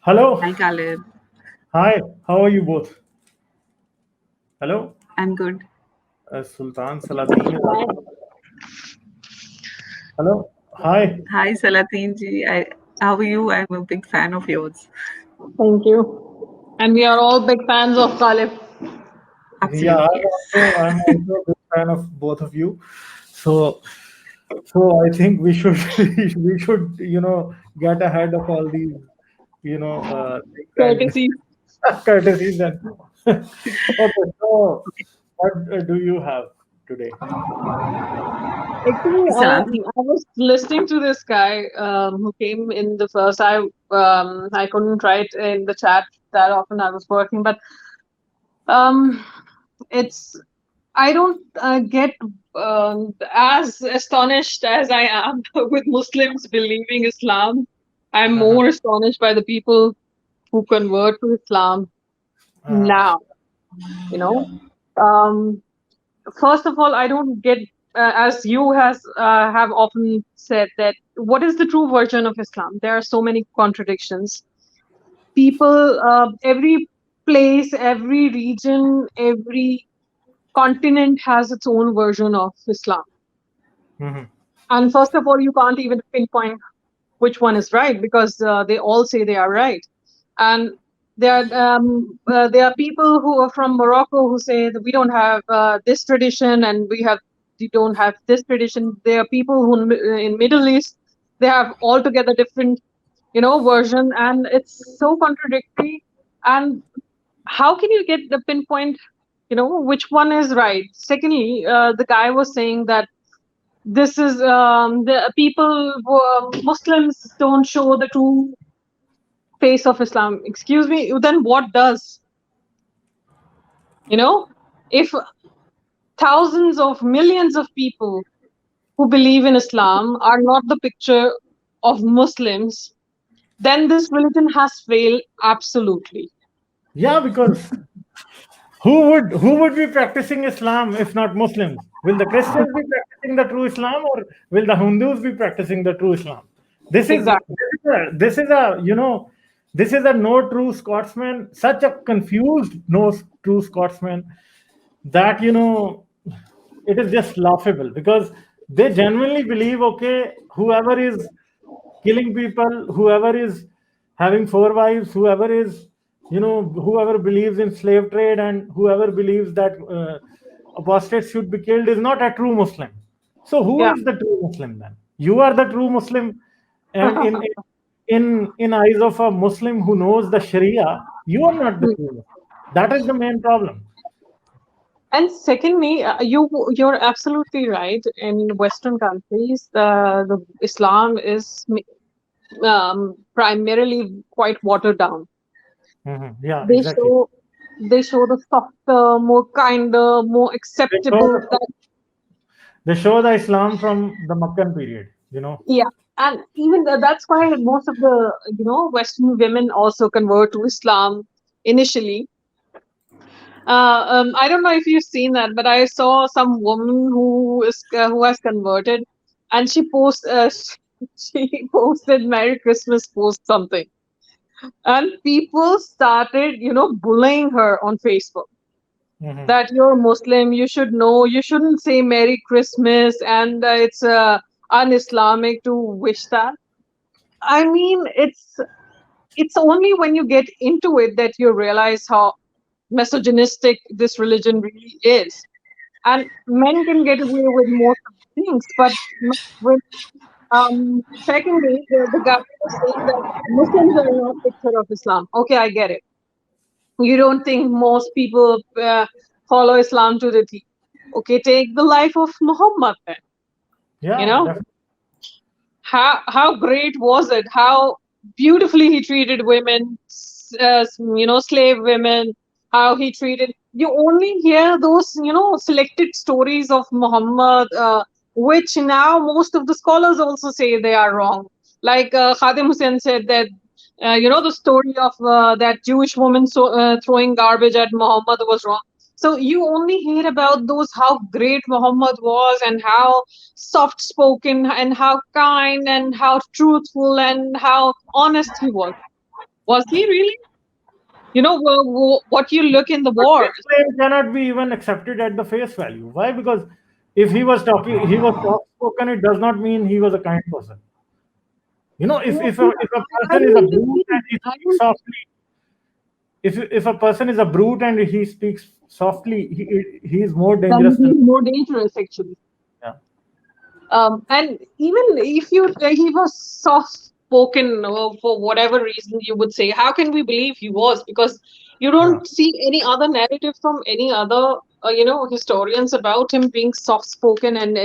Hello. Hi, Caleb. Hi. How are you both? Hello. I'm good. Sultan Salatin. Hello. Hi. Hi, Salatin ji. How are you? I'm a big fan of yours. Thank you. And we are all big fans of Khalif. Yeah, Absolutely, yes. I'm also a big fan of both of you. So so I think we should we should get ahead of all these things and Courtesy. courtesies and okay. So what do you have today? Actually, Salatin. I was listening to this guy who came in the first. I couldn't write in the chat that often. I was working, but um, it's I don't get as astonished as I am with Muslims believing Islam. I'm Uh-huh. more astonished by the people who convert to Islam Uh, now. You know, um, first of all, I don't get, as you has have often said, that what is the true version of Islam? There are so many contradictions. People, every place, every region, every continent has its own version of Islam. mhm. And first of all, you can't even pinpoint which one is right because they all say they are right. And there are people who are from Morocco who say that we don't have this tradition and we don't have this tradition. There are people who in Middle East they have altogether different version, and it's so contradictory. And how can you get the pinpoint which one is right? Secondly, the guy was saying that this is the people Muslims don't show the true face of Islam. Excuse me, then what does? You know, if thousands of millions of people who believe in Islam are not the picture of Muslims, then this religion has failed absolutely. Yeah, because who would be practicing Islam if not Muslims? Will the Christians be practicing the true Islam, or will the Hindus be practicing the true Islam? This is Exactly. this is a no true Scotsman, such a confused no true Scotsman that it is just laughable because they genuinely believe, okay, whoever is killing people, whoever is having four wives, whoever is whoever believes in slave trade, and whoever believes that apostates should be killed is not a true Muslim. So who Yeah. is the true Muslim then? You are the true Muslim, and in eyes of a Muslim who knows the Sharia, you are not the true Muslim. That is the main problem. And secondly, you're absolutely right. In Western countries, the Islam is primarily quite watered down. Yeah, They exactly. show they show the softer, more kinder, more They show acceptable. the, they show the Islam from the Meccan period. Yeah, and even that's why most of the Western women also convert to Islam initially. I don't know if you've seen that, but I saw some woman who has converted, and she posted Merry Christmas post something, and people started bullying her on Facebook Mhm. that you're Muslim, you should know, you shouldn't say Merry Christmas, and it's un-Islamic to wish that. I mean, it's only when you get into it that you realize how misogynistic this religion really is. And men can get away with most of the things, but not with secondly, the guy was saying that Muslims are not picture of Islam. Okay, I get it. You don't think most people follow Islam to the T. Okay, take the life of Muhammad then. You Yeah, know, definitely. how great was it? How beautifully he treated women, slave women. How he treated. You only hear those selected stories of Muhammad, which now most of the scholars also say they are wrong. Like Khadim Hussein said that. The story of that Jewish woman throwing garbage at Muhammad was wrong. So you only hear about those how great Muhammad was and how soft spoken and how kind and how truthful and how honest he was. Was he really? You know, what you look in the But wars. this claim cannot be even accepted at the face value. Why? Because if he was soft spoken, it does not mean he was a kind person. You know, if a I person is a don't brute and he I speaks don't softly, if a person is a brute and he speaks softly, he is more dangerous then than, he's more dangerous actually. yeah. And even if he was soft spoken for whatever reason you would say, how can we believe he was? Because you Yeah. don't see any other narrative from any other historians about him being soft spoken, and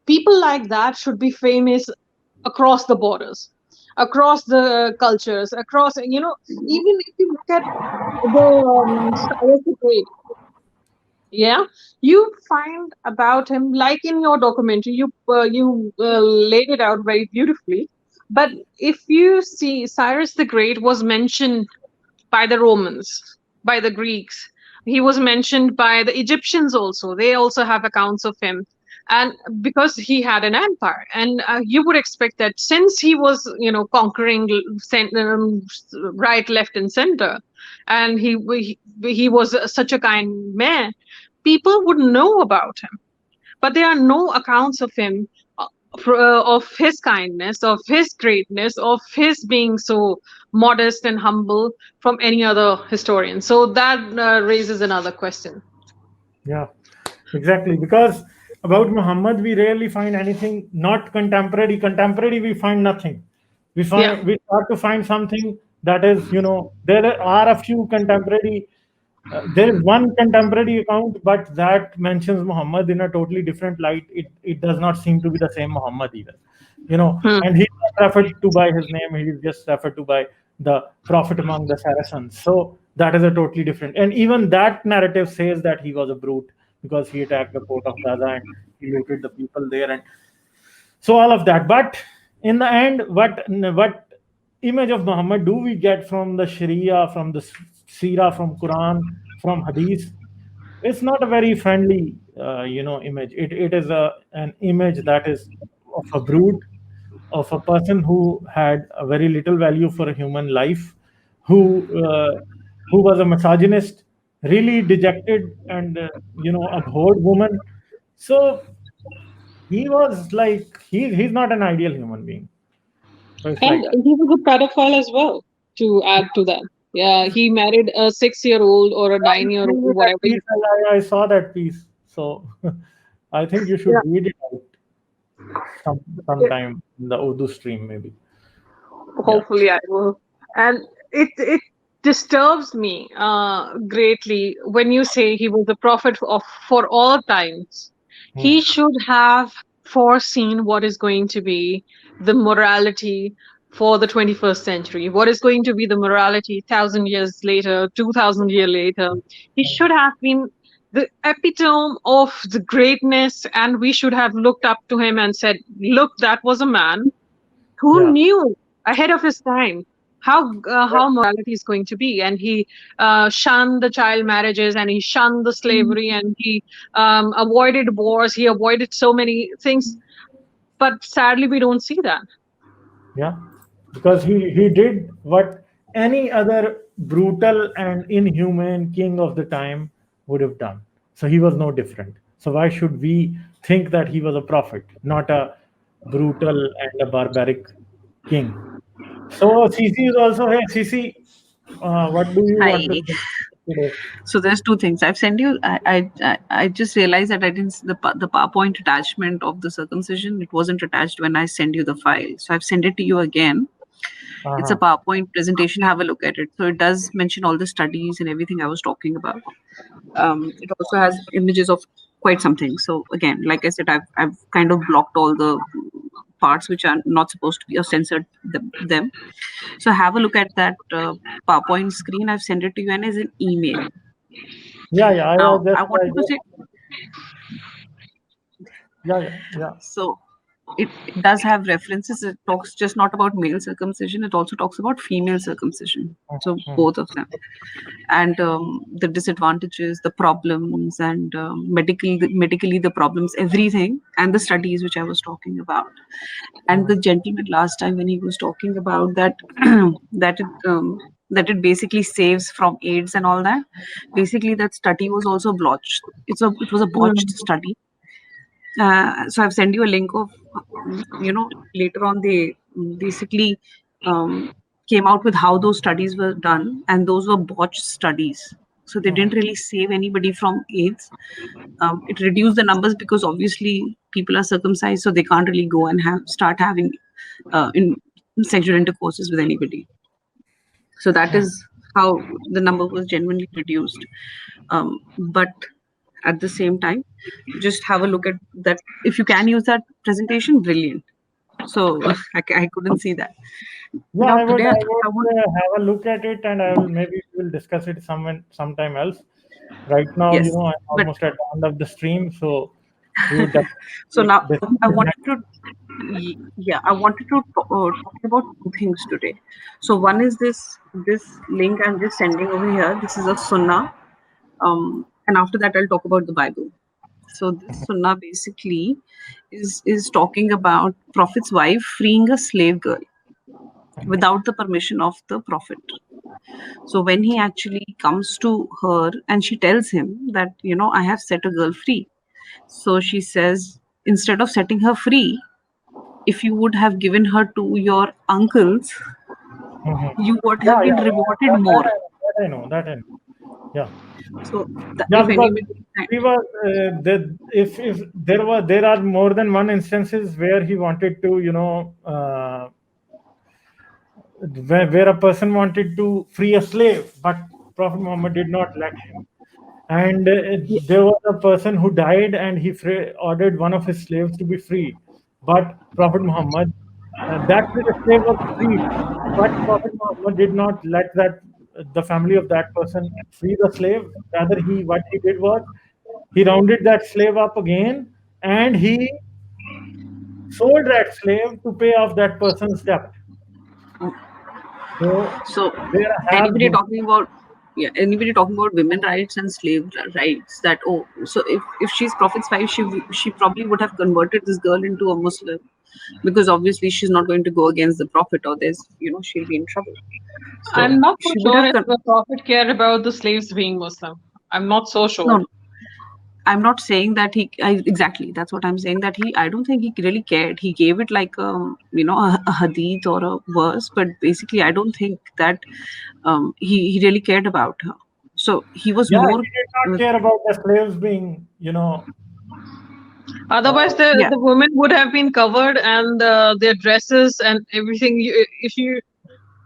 people like that should be famous across the borders, across the cultures, across even if you look at the Cyrus the Great. Yeah, you find about him like in your documentary. You laid it out very beautifully. But if you see, Cyrus the Great was mentioned by the Romans, by the Greeks. He was mentioned by the Egyptians also. They also have accounts of him. And because he had an empire, and you would expect that since he was, conquering right, left, and center, and he was such a kind man, people would know about him. But there are no accounts of him, of his kindness, of his greatness, of his being so modest and humble from any other historian. So that raises another question. Yeah, exactly. Because about Muhammad, we rarely find anything not contemporary. Contemporary, we find nothing. Yeah. We start to find something that is, there are a few contemporary. There is one contemporary account, but that mentions Muhammad in a totally different light. It does not seem to be the same Muhammad either. Hmm. And he's not referred to by his name. He is just referred to by the prophet among the Saracens. So that is a totally different. And even that narrative says that he was a brute because he attacked the port of Gaza and he looted the people there, and so all of that. But in the end, what image of Muhammad do we get from the Sharia, from the Sirah, from Quran, from Hadith? It's not a very friendly, image. It is an image that is of a brute, of a person who had a very little value for a human life, who uh, who was a misogynist, really dejected and abhorred woman. So he was like he's not an ideal human being. So it's And like that. he was a pedophile as well, to add to that. Yeah, he married a 6-year-old or a I 9-year-old, read that whatever. piece. I saw that piece. So I think you should Yeah. read it out sometime in the Urdu stream, maybe. Yeah. Hopefully, I will. And it disturbs me greatly when you say he was the prophet of for all times. Hmm. He should have foreseen what is going to be the morality for the 21st century. What is going to be the morality 1,000 years later, 2,000 years later? He should have been the epitome of the greatness, and we should have looked up to him and said, "Look, that was a man who Yeah. knew ahead of his time how morality is going to be, and he shunned the child marriages, and he shunned the slavery, and he avoided wars, he avoided so many things, but sadly we don't see that. Yeah. Because he did what any other brutal and inhumane king of the time would have done. So he was no different. So why should we think that he was a prophet, not a brutal and a barbaric king? So CC is also here. CC, what do you want to Hi. say today? So there's two things I've sent you. I just realized that I didn't see the PowerPoint attachment of the circumcision. It wasn't attached when I sent you the file. So I've sent it to you again. It's a Uh-huh. PowerPoint presentation. Have a look at it. So it does mention all the studies and everything I was talking about. It also has images of quite something. So again, like I said, I've kind of blocked all the parts which are not supposed to be, or censored them. So have a look at that PowerPoint screen. I've sent it to you and as an email. Yeah, yeah. Now I wanted to say Yeah, yeah, yeah. so. it does have references. It talks just not about male circumcision, it also talks about female circumcision. So both of them. And the disadvantages, the problems, and medically the problems, everything, and the studies which I was talking about. And the gentleman last time when he was talking about that, that it basically saves from AIDS and all that. Basically, that study was also blotched. It was a botched study. So I've sent you a link of, later on they basically came out with how those studies were done, and those were botched studies. So they didn't really save anybody from AIDS. It reduced the numbers because obviously people are circumcised, so they can't really go and start having in sexual intercourses with anybody. So that is how the number was genuinely reduced. But at the same time, just have a look at that. If you can use that presentation, brilliant. So I couldn't see that. Yeah, Now I would, today I I would want have a look at it, and I will maybe we'll discuss it sometime else. Right now, yes, I'm but almost at the end of the stream, so we would so now definitely I wanted to I wanted to talk about two things today. So one is this link I'm just sending over here. This is a sunnah, and after that I'll talk about the Bible. So this sunnah basically is talking about Prophet's wife freeing a slave girl without the permission of the Prophet. So when he actually comes to her and she tells him that, I have set a girl free. So she says, instead of setting her free, if you would have given her to your uncles, you would have been rewarded more. That I know. Yeah. So Yeah, if because anybody, he was if there are more than one instances where he wanted to where a person wanted to free a slave, but Prophet Muhammad did not let him. And there was a person who died, and he ordered one of his slaves to be freed. But Prophet Muhammad, that slave was freed, but Prophet Muhammad did not let the family of that person free the slave. Rather, what he did was he rounded that slave up again, and he sold that slave to pay off that person's debt. so There have anybody been. talking about women rights and slave rights, that so if she's Prophet's wife, she probably would have converted this girl into a Muslim, because obviously she's not going to go against the Prophet, or she'll be in trouble. So I'm not so she would sure have if the Prophet cared about the slaves being Muslim. I'm not so sure. no, I'm not saying that exactly. That's what I'm saying. That I don't think he really cared. He gave it like a hadith or a verse, but basically, I don't think that he really cared about her. So he was Yeah, more. he did not care about the slaves being, Otherwise, Yeah. the women would have been covered, and their dresses and everything. If you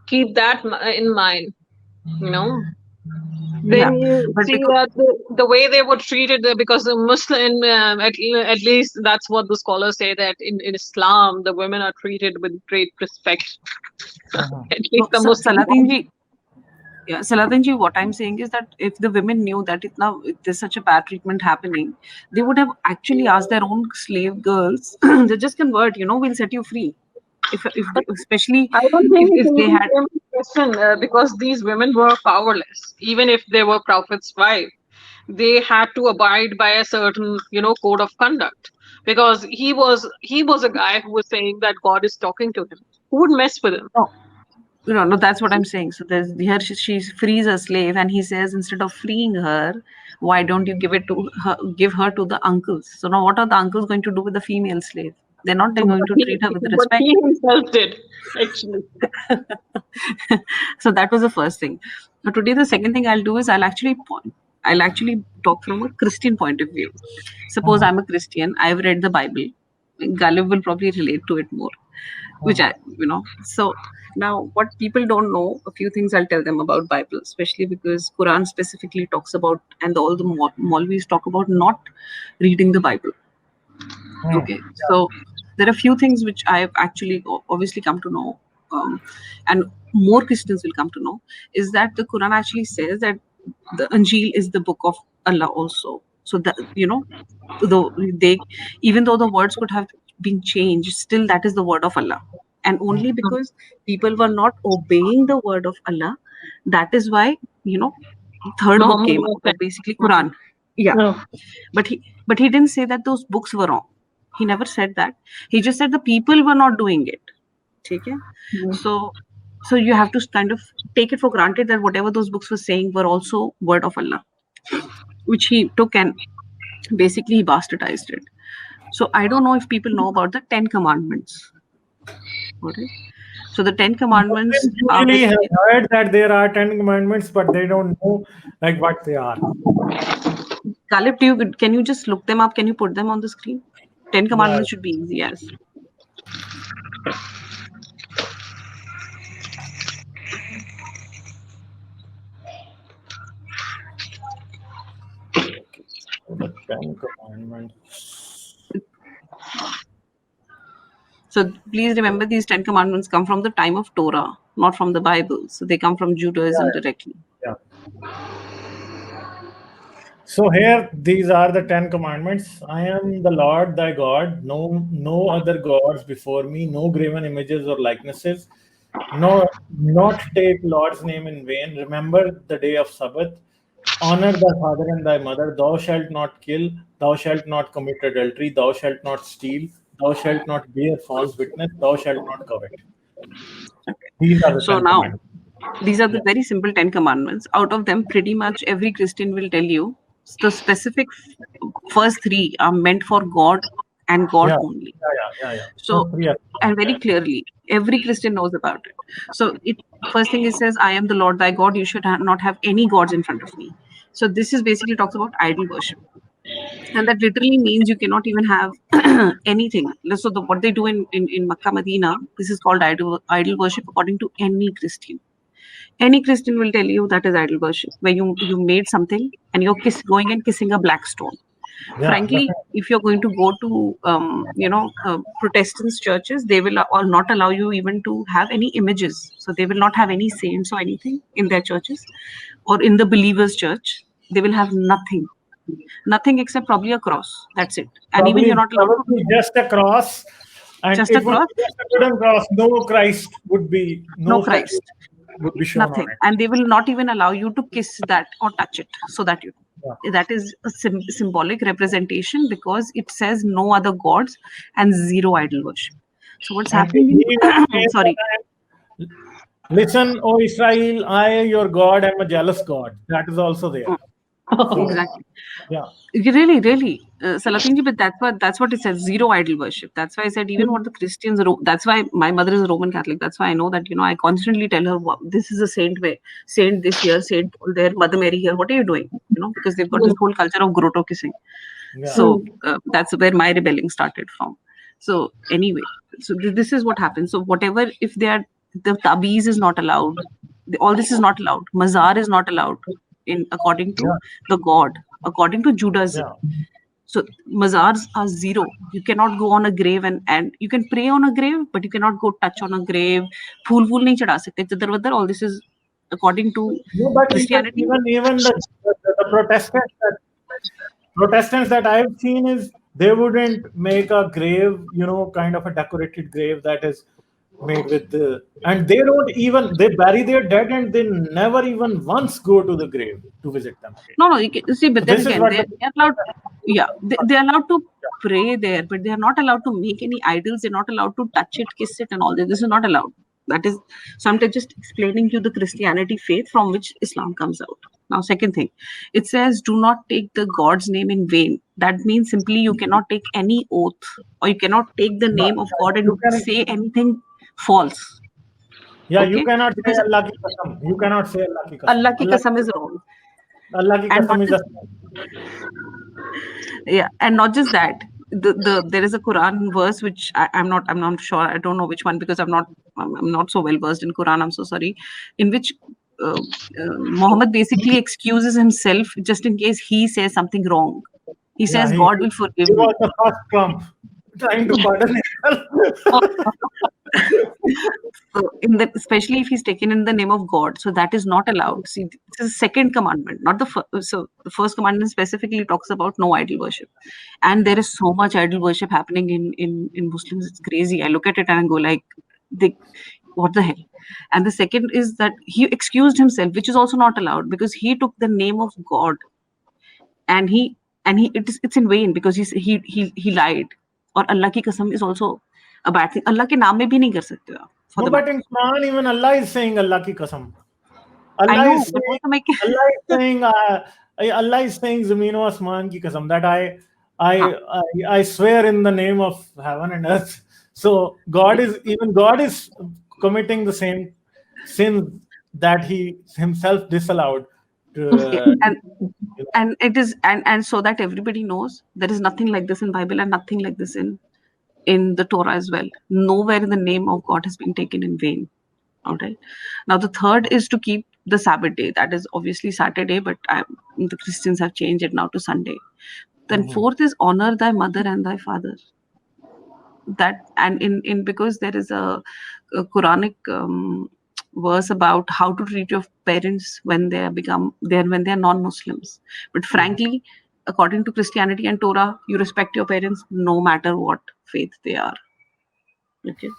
keep that in mind, then you But see because that the way they were treated, because the Muslim, at least that's what the scholars say, that in Islam the women are treated with great respect. At least the Muslim. Salatin ji, what I'm saying is that if the women knew that there's such a bad treatment happening, they would have actually asked their own slave girls, they just convert, we'll set you free. Especially I don't think if they had question, because these women were powerless. Even if they were Prophet's wife, they had to abide by a certain, code of conduct. Because he was a guy who was saying that God is talking to him. Who would mess with him? No, that's what I'm saying. So there's here she frees a slave, and he says, instead of freeing her, why don't you give her to the uncles? So now what are the uncles going to do with the female slave? They're not going to treat her with What respect. he himself did, actually. So that was the first thing. Now today the second thing I'll do is I'll actually talk from a Christian point of view. Suppose I'm a Christian, I've read the Bible. Galib will probably relate to it more, which so now what people don't know, a few things I'll tell them about Bible, especially because Quran specifically talks about, and all the Maulvis talk about not reading the Bible. Okay, so there are a few things which I've actually obviously come to know, and more Christians will come to know, is that the Quran actually says that the Injil is the book of Allah also. So that even though the words could have being changed, still that is the word of Allah. And only because people were not obeying the word of Allah, that is why, third book Muhammad came was out, basically Quran. Yeah. No. But he didn't say that those books were wrong. He never said that. He just said the people were not doing it. Okay? So you have to kind of take it for granted that whatever those books were saying were also word of Allah, which he took and basically he bastardized it. So I don't know if people know about the 10 Commandments. Okay? So the 10 Commandments are Usually have basically, heard that there are 10 commandments, but they don't know like what they are. Caleb, can you just look them up? Can you put them on the screen? 10 Commandments should be easy as. The 10 commandments. So please remember, these 10 Commandments come from the time of Torah, not from the Bible. So they come from Judaism directly. Yeah. So here, these are the 10 commandments. I am the Lord thy God. No other gods before me. No graven images or likenesses. No, not take Lord's name in vain. Remember the day of Sabbath. Honor thy father and thy mother. Thou shalt not kill. Thou shalt not commit adultery. Thou shalt not steal. Thou shalt not bear false witness. Thou shalt not covet. These are the So 10 now, commandments. these are the very simple 10 Commandments. Out of them, pretty much every Christian will tell you the specific first three are meant for God and God only. Yeah. So, and very clearly, every Christian knows about it. So, first thing it says, I am the Lord thy God. You should not have any gods in front of me. So, this is basically talks about idol worship. And that literally means you cannot even have anything. So, what they do in Makkah, Medina, this is called idol worship according to any Christian. Any Christian will tell you that is idol worship, where you made something and you're going and kissing a black stone. Yeah, Frankly, if you're going to go to Protestant churches, they will not allow you even to have any images. So they will not have any saints or anything in their churches, or in the believers' church. They will have nothing except probably a cross. That's it. And even you're not allowed to. Probably just a cross. And Just it a would cross? be just a wooden cross. No Christ would be. No Christ. Would be shown Nothing. on it. And they will not even allow you to kiss that or touch it, so that that is a symbolic representation, because it says no other gods and zero idol worship. So what's happening? Sorry. Listen, O Israel, I, your God, am a jealous God. That is also there. Exactly. Yeah. Really, Salatinji, but that's what it says. Zero idol worship. That's why I said even what the Christians. That's why my mother is a Roman Catholic. That's why I know that I constantly tell her, this is a saint way, saint this here, saint there, Mother Mary here. What are you doing? Because they've got this whole culture of grotto kissing. Yeah. So that's where my rebelling started from. So anyway, so this is what happens. So whatever, if they are, the tabiz is not allowed. All this is not allowed. Mazar is not allowed according to the God, according to Judaism. Yeah. So mazars are zero. You cannot go on a grave and you can pray on a grave, but you cannot go touch on a grave. Phool nahi chada sakte. Chadar-vadar, all this is according to Christianity. Even the Protestants that I've seen is they wouldn't make a grave, kind of a decorated grave that is made with and they don't even, they bury their dead and they never even once go to the grave to visit them. No, you can, see, but then again, they're allowed. Yeah, they're allowed to pray there, but they're not allowed to make any idols. They're not allowed to touch it, kiss it, and all this. This is not allowed. That is, so I'm just explaining to you the Christianity faith from which Islam comes out. Now, second thing, it says, do not take the God's name in vain. That means simply you cannot take any oath, or you cannot take the name of God and say anything false. Yeah, okay? You cannot say Allah ki qasam. You cannot say Allah ki qasam. Allah ki qasam is wrong. Allah ki qasam is yeah, and not just that. There is a Quran verse which I'm not sure. I don't know which one, because I'm not so well versed in Quran. I'm so sorry. In which Muhammad basically excuses himself just in case he says something wrong. He says God will forgive me. He was the first Trump trying to pardon himself. So especially if he's taken in the name of God, so that is not allowed. See, this is the second commandment, not the first. So the first commandment specifically talks about no idol worship, and there is so much idol worship happening in Muslims. It's crazy. I look at it and I go like, they, what the hell? And the second is that he excused himself, which is also not allowed because he took the name of God, and it's in vain because he lied. Or Allah ki qasam is also a bad thing. Allah ke naam mein bhi nahi kar sakte ho. No, but in Quran, even Allah is saying Allah ki qasam. I Allah know, is but saying, also make Allah is saying Zameen o Asman ki qasam, that I swear in the name of heaven and earth. So God is committing the same sin that he himself disallowed. And it is and so that everybody knows, there is nothing like this in Bible and nothing like this in the Torah as well. Nowhere in the name of God has been taken in vain. All right. Now the third is to keep the Sabbath day. That is obviously Saturday, but the Christians have changed it now to Sunday. Then fourth is honor thy mother and thy father. That, and in because there is a Quranic verse about how to treat your parents when they are non-Muslims. But frankly, according to Christianity and Torah, you respect your parents no matter what faith they are. Okay,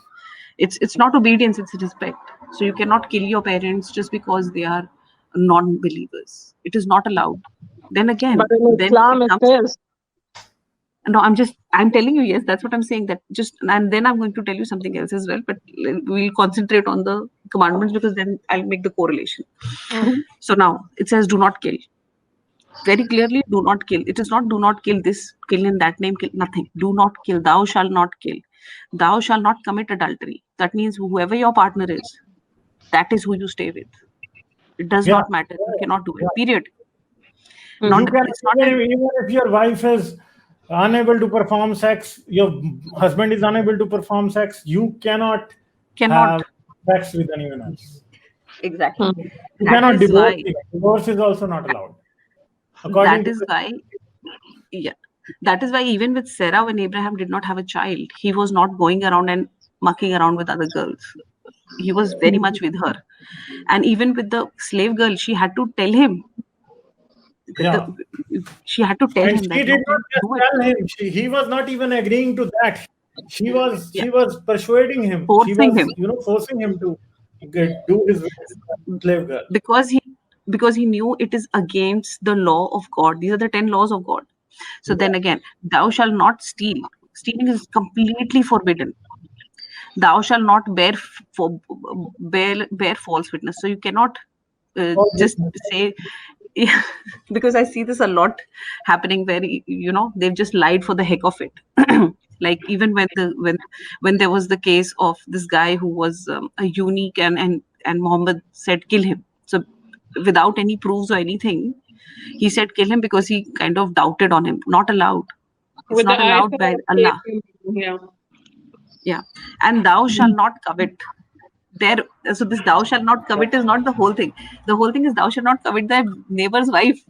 it's not obedience, it's respect. So you cannot kill your parents just because they are non-believers. It is not allowed. Then again, But in then Islam, it it comes. is. No, I'm telling you, yes, that's what I'm saying. That just, and then I'm going to tell you something else as well. But we'll concentrate on the commandments because then I'll make the correlation. So now it says, do not kill. Very clearly, do not kill. It is not do not kill this, kill in that name, kill nothing. Do not kill. Thou shalt not kill. Thou shalt not commit adultery. That means whoever your partner is, that is who you stay with. It does not matter. You cannot do it. Period. Even if your wife is unable to perform sex, your husband is unable to perform sex, you cannot have sex with anyone else. Exactly. You cannot divorce. Divorce is also not allowed. That is why even with Sarah, when Abraham did not have a child, he was not going around and mucking around with other girls. He was very much with her. And even with the slave girl, she had to tell him. She had to tell him that. She did not just tell him. He was not even agreeing to that. She was persuading him. Forcing him. Forcing him to do his slave girl. Because he knew it is against the law of God. These are the 10 laws of God. So then again, thou shalt not steal. Stealing is completely forbidden. Thou shalt not bear false witness. So you cannot just say, because I see this a lot happening where they've just lied for the heck of it. Like even when there was the case of this guy who was a eunuch and Muhammad said kill him. So without any proofs or anything, he said kill him because he kind of doubted on him. Not allowed. It's not allowed by Allah. Yeah. And thou shalt not covet. So this thou shalt not covet is not the whole thing. The whole thing is thou shalt not covet thy neighbor's wife.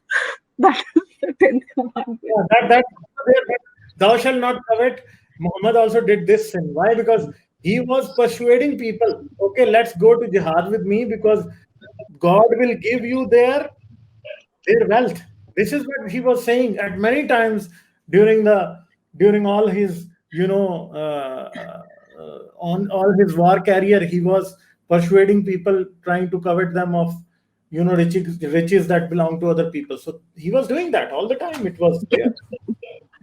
That is the 10th commandment. Thou shalt not covet. Muhammad also did this sin. Why? Because he was persuading people. Okay, let's go to jihad with me because God will give you their wealth. This is what he was saying at many times during all his on all his war career. He was persuading people, trying to covet them of riches that belong to other people. So he was doing that all the time. It was there.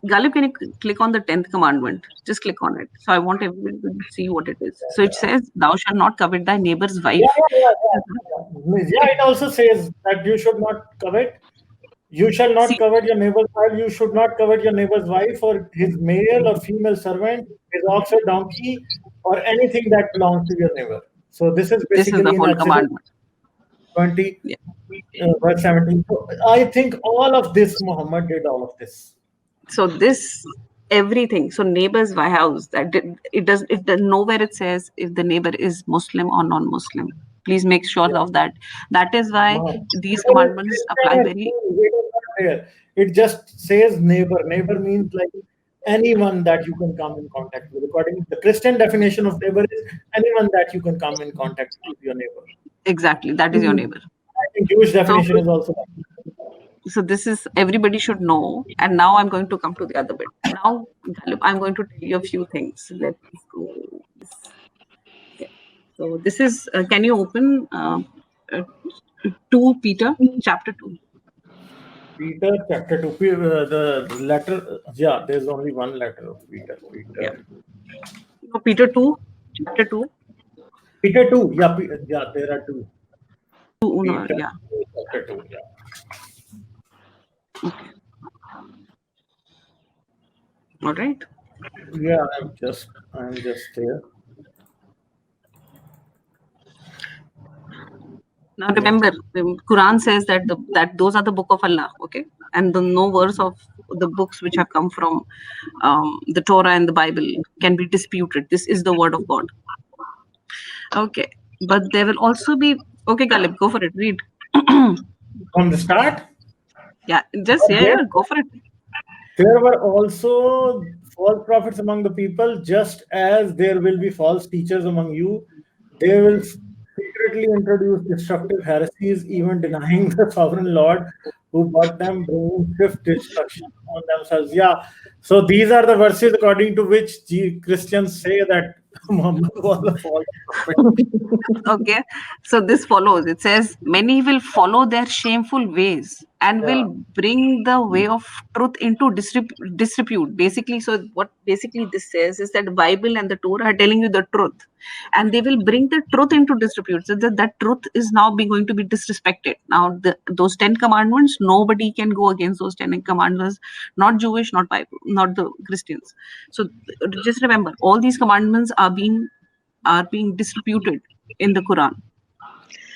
Galip, can you click on the 10th commandment? Just click on it. So I want everybody to see what it is. So it says, thou shalt not covet thy neighbor's wife. Yeah, it also says that you should not covet. You shall not covet your neighbor's wife. You should not covet your neighbor's wife or his male or female servant, his ox or donkey, or anything that belongs to your neighbor. So this is basically the whole commandment. 20, verse 17. So I think all of this, Muhammad did all of this. So this, everything. So neighbor's house, it does nowhere it says if the neighbor is Muslim or non-Muslim. Please make sure of that. That is why these commandments apply very. It just says neighbor. Neighbor means like anyone that you can come in contact with. According to the Christian definition of neighbor is anyone that you can come in contact with your neighbor. Exactly, that is your neighbor. I think Jewish definition is also like that. So this is, everybody should know. And now I'm going to come to the other bit. Now, Gallup, I'm going to tell you a few things. Let's go. Okay. So this is, can you open 2 Peter chapter 2? Peter chapter 2, the letter, yeah, there's only one letter of Peter. Yeah. No, Peter 2, chapter 2. Peter 2, yeah, there are 2. Peter, Peter yeah. chapter 2, yeah. Okay. All right. Yeah, I'm just there. Now remember, the Quran says that that those are the book of Allah, okay, and the no verse of the books which have come from the Torah and the Bible can be disputed. This is the word of God. Okay, but there will also be, okay, Galip, go for it. Read. From the start, Yeah, just go for it. there were also false prophets among the people, just as there will be false teachers among you. They will secretly introduce destructive heresies, even denying the sovereign Lord who bought them, bringing swift destruction on themselves. Yeah, so these are the verses according to which Christians say that Muhammad was a false prophet. Okay, so this follows. It says, many will follow their shameful ways and will bring the way of truth into disrepute. Basically, so what basically this says is that the Bible and the Torah are telling you the truth, and they will bring the truth into disrepute. So that truth is now going to be disrespected. Now, those 10 commandments, nobody can go against those 10 commandments. Not Jewish, not Bible, not the Christians. So just remember, all these commandments are being disputed in the Quran.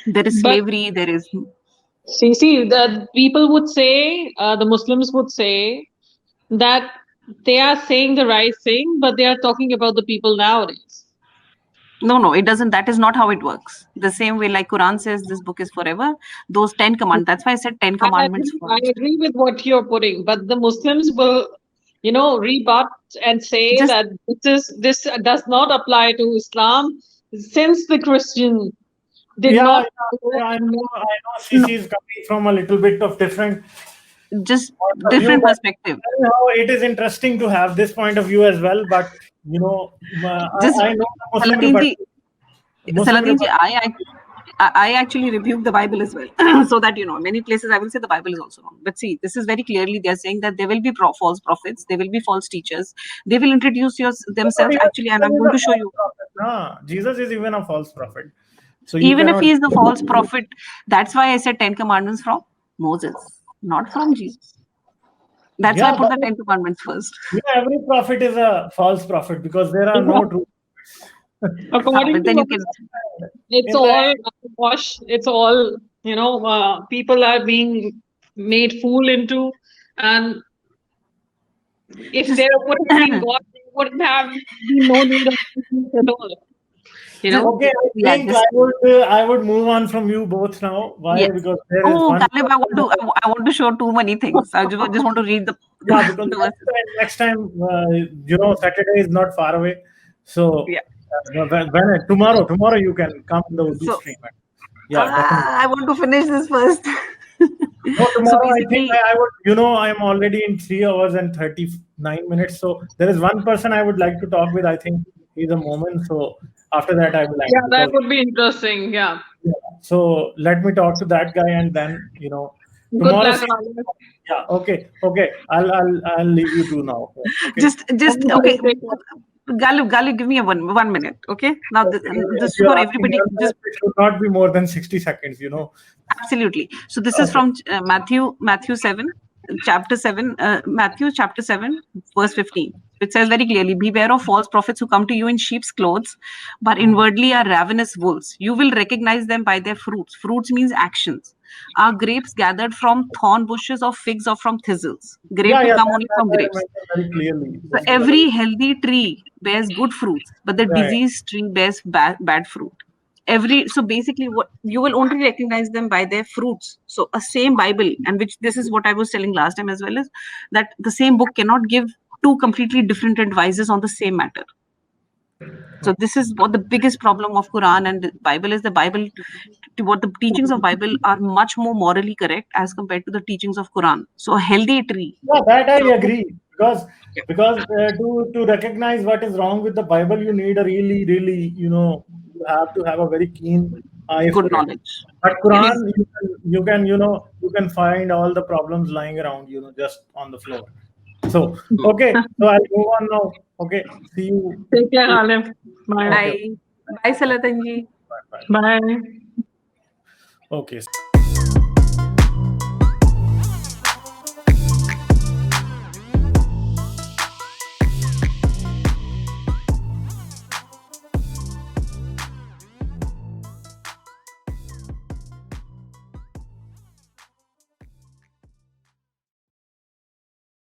There is slavery. There is. See, the people would say, the Muslims would say that they are saying the right thing, but they are talking about the people nowadays. No, it doesn't. That is not how it works. The same way, like Quran says, this book is forever. Those 10 commandments. That's why I said 10 commandments. I agree with what you're putting, but the Muslims will, rebut and say that this does not apply to Islam, since the Christian did not. I know. She is coming from a little bit of different perspective. It is interesting to have this point of view as well, but I know Saladinji, I actually rebuke the Bible as well, so that many places I will say the Bible is also wrong. But see, this is very clearly they are saying that there will be false prophets, there will be false teachers, they will introduce themselves actually, and I'm going to show you. Jesus is even a false prophet. So even if he is the false prophet, that's why I said 10 commandments from Moses, not from Jesus. That's why I put the 10 commandments first. Every prophet is a false prophet because there are no true. According to it's all wash. It's all people are being made fool into, and if there would have been God, there wouldn't have been no need of at all. Okay, I think I would move on from you both now. Why? Yes. Because there is one. Caleb, I want to show too many things. I just want to read the. Yeah, because next time, Saturday is not far away. So tomorrow you can come in the Urdu stream. Yeah, I want to finish this first. No, tomorrow I think I would. I am already in 3 hours and 39 minutes. So there is one person I would like to talk with. I think he's a moment. So after that, I will. Yeah, that would be interesting. Yeah. So let me talk to that guy, and then tomorrow. Good luck. Yeah. Okay. I'll leave you two now. Okay. Just okay. Galip, give me a one minute. Okay. Now this is for everybody. It should not be more than 60 seconds. Absolutely. So this is from Matthew 7, chapter 7, Matthew chapter 7, verse 15. It says very clearly, beware of false prophets who come to you in sheep's clothes, but inwardly are ravenous wolves. You will recognize them by their fruits. Fruits means actions. Are grapes gathered from thorn bushes or figs or from thistles? Grapes will come only from grapes. Very clearly. So every healthy tree bears good fruits, but the diseased tree bears bad fruit. So basically what you will only recognize them by their fruits. So a same Bible, and which this is what I was telling last time as well, is that the same book cannot give two completely different advices on the same matter. So this is what the biggest problem of Quran and the Bible is. The Bible, what the teachings of Bible are much more morally correct as compared to the teachings of Quran. So a healthy tree. Yeah, that I agree, because to recognize what is wrong with the Bible, you need a really you have to have a very keen eye for Good it. knowledge. But Quran, you can find all the problems lying around, just on the floor. So okay, so I'll move on now. Okay, see you. Take care, Aleph. Bye. Bye. Bye, Salatanji. Bye. Bye. Okay.